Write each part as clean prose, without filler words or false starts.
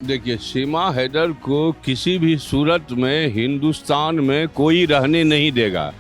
देखिए, सीमा हैदर को किसी भी सूरत में हिंदुस्तान में कोई रहने नहीं देगा।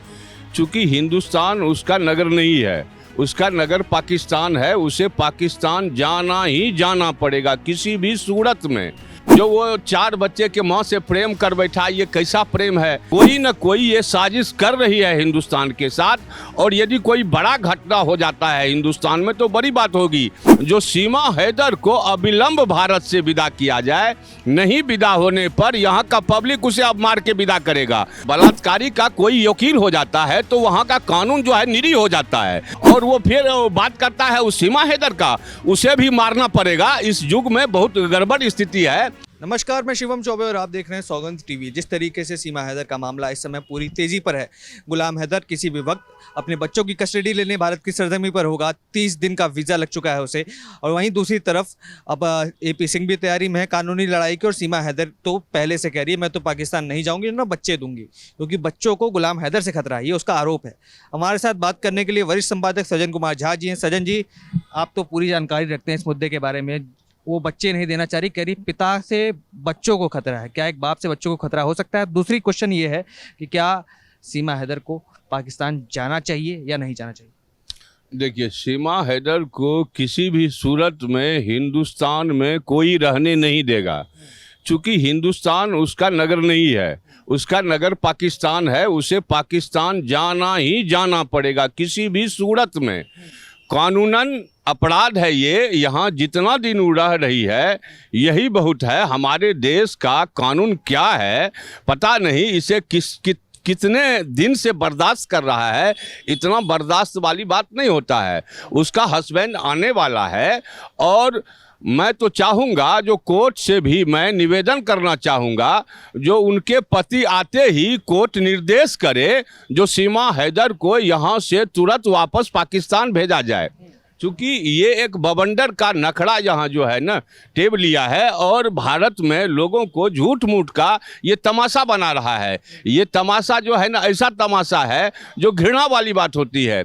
चूंकि हिंदुस्तान उसका नगर नहीं है, उसका नगर पाकिस्तान है। उसे पाकिस्तान जाना ही जाना पड़ेगा किसी भी सूरत में। जो वो 4 बच्चे के माँ से प्रेम कर बैठा, ये कैसा प्रेम है? कोई न कोई ये साजिश कर रही है हिंदुस्तान के साथ। और यदि कोई बड़ा घटना हो जाता है हिंदुस्तान में तो बड़ी बात होगी। जो सीमा हैदर को अविलंब भारत से विदा किया जाए, नहीं विदा होने पर यहाँ का पब्लिक उसे अब मार के विदा करेगा। बलात्कारी का कोई वकील हो जाता है तो वहाँ का कानून जो है निरी हो जाता है, और वो फिर बात करता है उस सीमा हैदर का, उसे भी मारना पड़ेगा। इस युग में बहुत गड़बड़ स्थिति है। नमस्कार, मैं शिवम चौबे और आप देख रहे हैं सौगंध टीवी। जिस तरीके से सीमा हैदर का मामला इस समय पूरी तेजी पर है, गुलाम हैदर किसी भी वक्त अपने बच्चों की कस्टडी लेने भारत की सरजमी पर होगा। 30 दिन का वीज़ा लग चुका है उसे। और वहीं दूसरी तरफ अब एपी सिंह भी तैयारी में है कानूनी लड़ाई की, और सीमा हैदर तो पहले से कह रही है मैं तो पाकिस्तान नहीं जाऊँगी, ना बच्चे दूंगी, क्योंकि बच्चों को गुलाम हैदर से खतरा है, ये उसका आरोप है। हमारे साथ बात करने के लिए वरिष्ठ संपादक सज्जन कुमार झा जी हैं। सज्जन जी, आप तो पूरी जानकारी रखते हैं इस मुद्दे के बारे में। वो बच्चे नहीं देना चाह रही, कह रही पिता से बच्चों को खतरा है। क्या एक बाप से बच्चों को खतरा हो सकता है? दूसरी क्वेश्चन ये है कि क्या सीमा हैदर को पाकिस्तान जाना चाहिए या नहीं जाना चाहिए? देखिए, सीमा हैदर को किसी भी सूरत में हिंदुस्तान में कोई रहने नहीं देगा। चूंकि हिंदुस्तान उसका नगर नहीं है, उसका नगर पाकिस्तान है। उसे पाकिस्तान जाना ही जाना पड़ेगा किसी भी सूरत में। कानूनन अपराध है ये। यहाँ जितना दिन वो रह रही है यही बहुत है। हमारे देश का कानून क्या है पता नहीं, इसे कितने दिन से बर्दाश्त कर रहा है। इतना बर्दाश्त वाली बात नहीं होता है। उसका हस्बैंड आने वाला है, और मैं तो चाहूँगा, जो कोर्ट से भी मैं निवेदन करना चाहूँगा, जो उनके पति आते ही कोर्ट निर्देश करे जो सीमा हैदर को यहाँ से तुरंत वापस पाकिस्तान भेजा जाए। चूँकि ये एक बवंडर का नखड़ा यहाँ जो है ना टेब लिया है, और भारत में लोगों को झूठ मूठ का ये तमाशा बना रहा है। ये तमाशा जो है ना, ऐसा तमाशा है जो घृणा वाली बात होती है।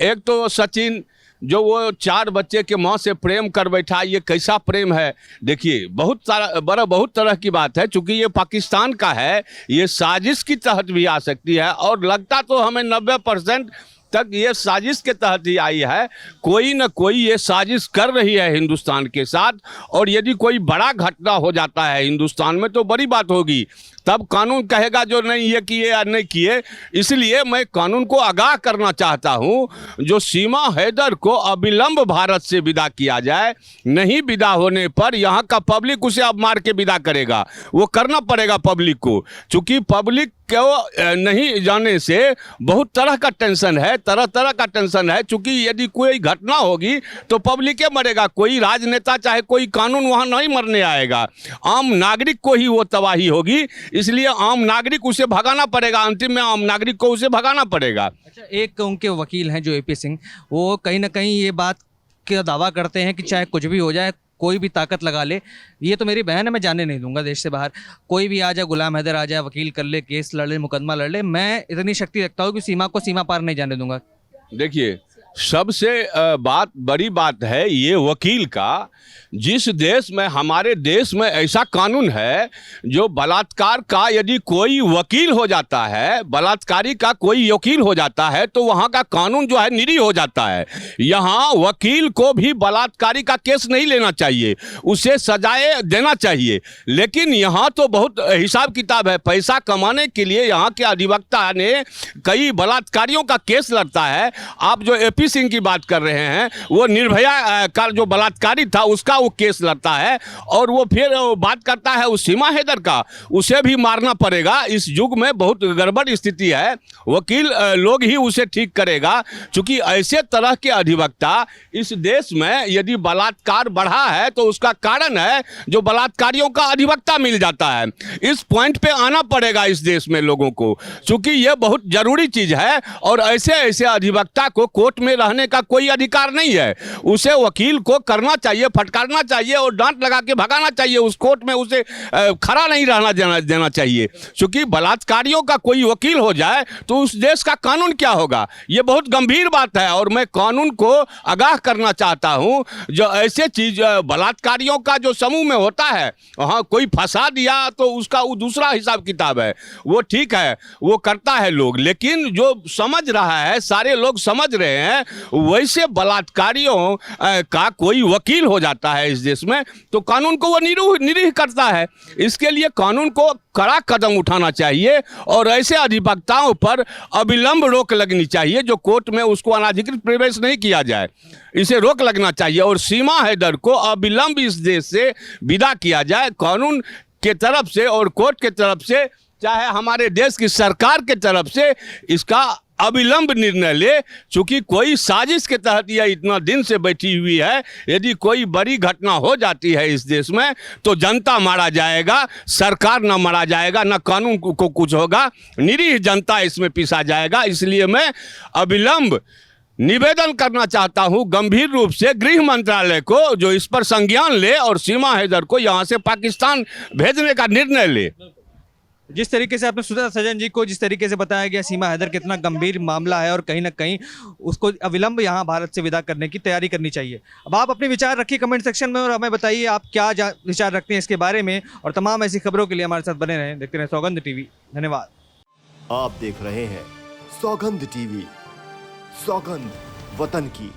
एक तो सचिन, जो वो 4 बच्चे के माँ से प्रेम कर बैठा, ये कैसा प्रेम है? देखिए, बहुत तरह की बात है। चूँकि ये पाकिस्तान का है, ये साजिश की तहत भी आ सकती है, और लगता तो हमें 90% तक ये साजिश के तहत ही आई है। कोई न कोई ये साजिश कर रही है हिंदुस्तान के साथ। और यदि कोई बड़ा घटना हो जाता है हिंदुस्तान में तो बड़ी बात होगी। तब कानून कहेगा जो नहीं ये किए या नहीं किए। इसलिए मैं कानून को आगाह करना चाहता हूं, जो सीमा हैदर को अविलंब भारत से विदा किया जाए। नहीं विदा होने पर यहाँ का पब्लिक उसे अब मार के विदा करेगा। वो करना पड़ेगा पब्लिक को, चूँकि पब्लिक को नहीं जाने से बहुत तरह का टेंशन है, तरह तरह का टेंशन है। चूँकि यदि कोई घटना होगी तो पब्लिक मरेगा, कोई राजनेता चाहे कोई कानून वहाँ नहीं मरने आएगा। आम नागरिक को ही वो तबाही होगी। इसलिए आम नागरिक उसे भगाना पड़ेगा। अंतिम में आम नागरिक को उसे भगाना पड़ेगा। अच्छा, एक उनके वकील हैं जो एपी सिंह, वो कहीं ना कहीं ये बात का दावा करते हैं कि चाहे कुछ भी हो जाए, कोई भी ताकत लगा ले, ये तो मेरी बहन है, मैं जाने नहीं दूंगा देश से बाहर। कोई भी आ जाए, गुलाम हैदर आ जाए, वकील कर ले, केस लड़ ले, मुकदमा लड़ ले, मैं इतनी शक्ति रखता हूँ कि सीमा को सीमा पार नहीं जाने दूंगा। देखिए, सबसे बड़ी बात है ये वकील का। जिस देश में, हमारे देश में ऐसा कानून है, जो बलात्कार का यदि कोई वकील हो जाता है, बलात्कारी का कोई वकील हो जाता है, तो वहाँ का कानून जो है निरी हो जाता है। यहाँ वकील को भी बलात्कारी का केस नहीं लेना चाहिए, उसे सजाए देना चाहिए। लेकिन यहाँ तो बहुत हिसाब किताब है। पैसा कमाने के लिए यहाँ के अधिवक्ता ने कई बलात्कारियों का केस लड़ता है। आप जो एपी सिंह की बात कर रहे हैं, वो निर्भया का जो बलात्कारी था उसका वो केस लड़ता है, और वो फिर बात करता है उस सीमा हैदर का, उसे भी मारना पड़ेगा। इस युग में बहुत गड़बड़ स्थिति है। वकील लोग ही उसे ठीक करेगा। चूंकि ऐसे तरह के अधिवक्ता इस देश में, यदि बलात्कार बढ़ा है तो उसका कारण है जो बलात्कारियों का अधिवक्ता मिल जाता है। इस पॉइंट पे आना पड़ेगा इस देश में लोगों को, चूंकि ये बहुत जरूरी चीज है। और ऐसे ऐसे अधिवक्ता को कोर्ट में रहने का कोई अधिकार नहीं है। उसे वकील को करना चाहिए, फटकारना चाहिए और डांट लगा के भगाना चाहिए। उस कोर्ट में उसे खड़ा नहीं रहना देना चाहिए, क्योंकि बलात्कारियों का कोई वकील हो जाए तो उस देश का कानून क्या होगा। ये बहुत गंभीर बात है और मैं कानून को आगाह करना चाहता हूं। जो ऐसे चीज बलात्कारियों का जो समूह में होता है, हाँ कोई फंसा दिया तो उसका वो दूसरा हिसाब किताब है, वो ठीक है, वो करता है लोग। लेकिन जो समझ रहा है, सारे लोग समझ रहे हैं, वैसे बलात्कारियों का कोई वकील हो जाता है इस देश में तो कानून को वो निरीह करता है। इसके लिए कानून को कड़ा कदम उठाना चाहिए और ऐसे अधिवक्ताओं पर अविलंब रोक लगनी चाहिए जो कोर्ट में उसको अनाधिकृत प्रवेश नहीं किया जाए, इसे रोक लगना चाहिए और सीमा हैदर को अविलंब इस देश से विदा किया जाए। कानून के तरफ से और कोर्ट के तरफ से, चाहे हमारे देश की सरकार के तरफ से इसका अविलंब निर्णय ले, चूंकि कोई साजिश के तहत यह इतना दिन से बैठी हुई है। यदि कोई बड़ी घटना हो जाती है इस देश में तो जनता मारा जाएगा, सरकार ना मारा जाएगा, ना कानून को कुछ होगा, निरीह जनता इसमें पिसा जाएगा। इसलिए मैं अविलंब निवेदन करना चाहता हूं गंभीर रूप से गृह मंत्रालय को, जो इस पर संज्ञान ले और सीमा हैदर को यहां से पाकिस्तान भेजने का निर्णय ले। जिस तरीके से आपने सुना सजन जी को, जिस तरीके से बताया गया सीमा हैदर कितना गंभीर मामला है और कहीं ना कहीं उसको अविलंब यहाँ भारत से विदा करने की तैयारी करनी चाहिए। अब आप अपने विचार रखिए कमेंट सेक्शन में और हमें बताइए आप क्या विचार रखते हैं इसके बारे में। और तमाम ऐसी खबरों के लिए हमारे साथ बने रहें, देखते रहें सौगंध टीवी। धन्यवाद। आप देख रहे हैं सौगंध टीवी, सौगंध वतन की।